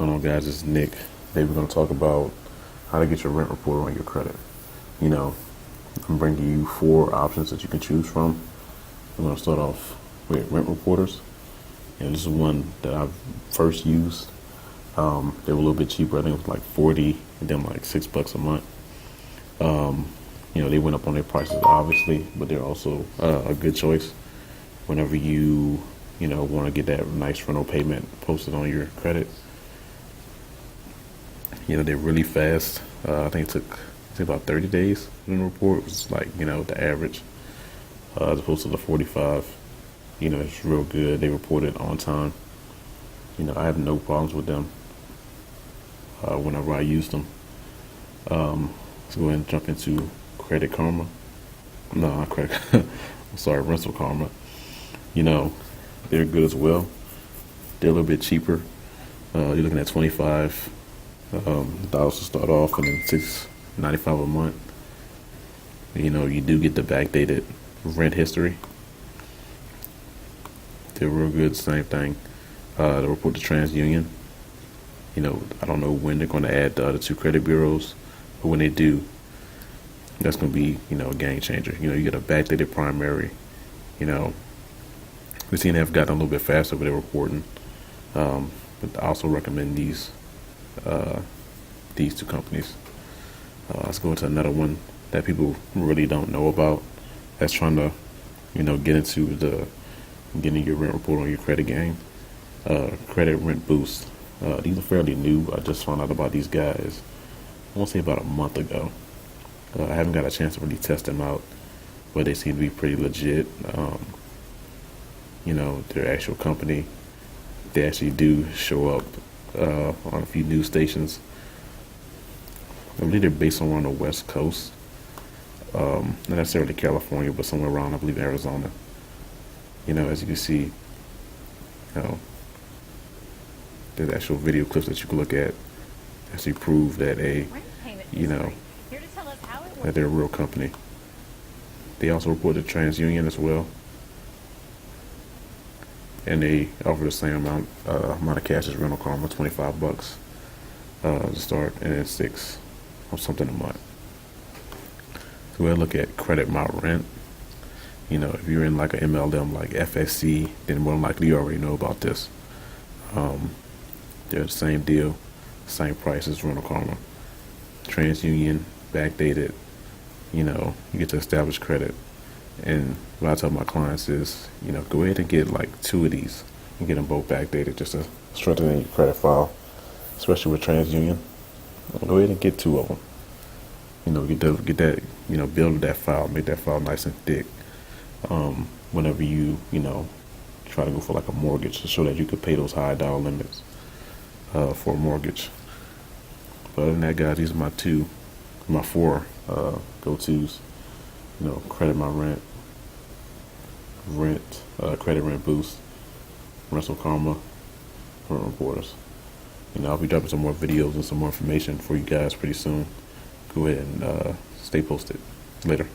going on, guys? It's Nick. Today we're going to talk about how to get your rent report on your credit. I'm bringing you 4 options that you can choose from. I'm going to start off with rent reporters. This is one that I've first used. They were a little bit cheaper. I think it was like 40 and then like $6 a month. They went up on their prices, obviously, but they're also a good choice whenever you want to get that nice rental payment posted on your credit. They're really fast. I think it took about 30 days in the report. It was like, the average, as opposed to the 45. It's real good. They reported on time. I have no problems with them whenever I use them. Let's go ahead and jump into Credit Karma. No, not Credit. I'm sorry, Rental Karma. They're good as well. They're a little bit cheaper. You're looking at $25 to start off, and then $6.95 a month. You do get the backdated rent history. They're real good. Same thing. They report to TransUnion. I don't know when they're going to add the other 2 credit bureaus, but when they do, that's going to be, a game changer. You get a backdated primary. We've seen they've gotten a little bit faster with their reporting. But I also recommend these 2 companies. Let's go into another one that people really don't know about. That's trying to, get into getting your rent report on your credit game. Credit Rent Boost. These are fairly new. I just found out about these guys, I want to say about a month ago. I haven't got a chance to really test them out, but they seem to be pretty legit. Their actual company, they actually do show up on a few news stations. I believe they're based around the West Coast, not necessarily California, but somewhere around, I believe, Arizona. As you can see, there's actual video clips that you can look at actually prove that that they're a real company. They also reported TransUnion as well, and they offer the same amount of cash as Rental Karma, $25 to start, and then $6 or something a month. So we'll look at Credit My Rent. If you're in like an MLM like FSC, then more than likely you already know about this. They're the same deal, same price as Rental Karma. TransUnion, backdated. You get to establish credit. And what I tell my clients is, go ahead and get like 2 of these and get them both backdated just to strengthen your credit file, especially with TransUnion. Go ahead and get 2 of them. Get that, build that file, make that file nice and thick. Whenever you try to go for like a mortgage, to show that you could pay those high dollar limits for a mortgage. But other than that, guys, these are my 4 go-tos. Credit My Rent, Credit Rent Boost, Rental Karma, Rent Reporters. I'll be dropping some more videos and some more information for you guys pretty soon. Go ahead and stay posted. Later.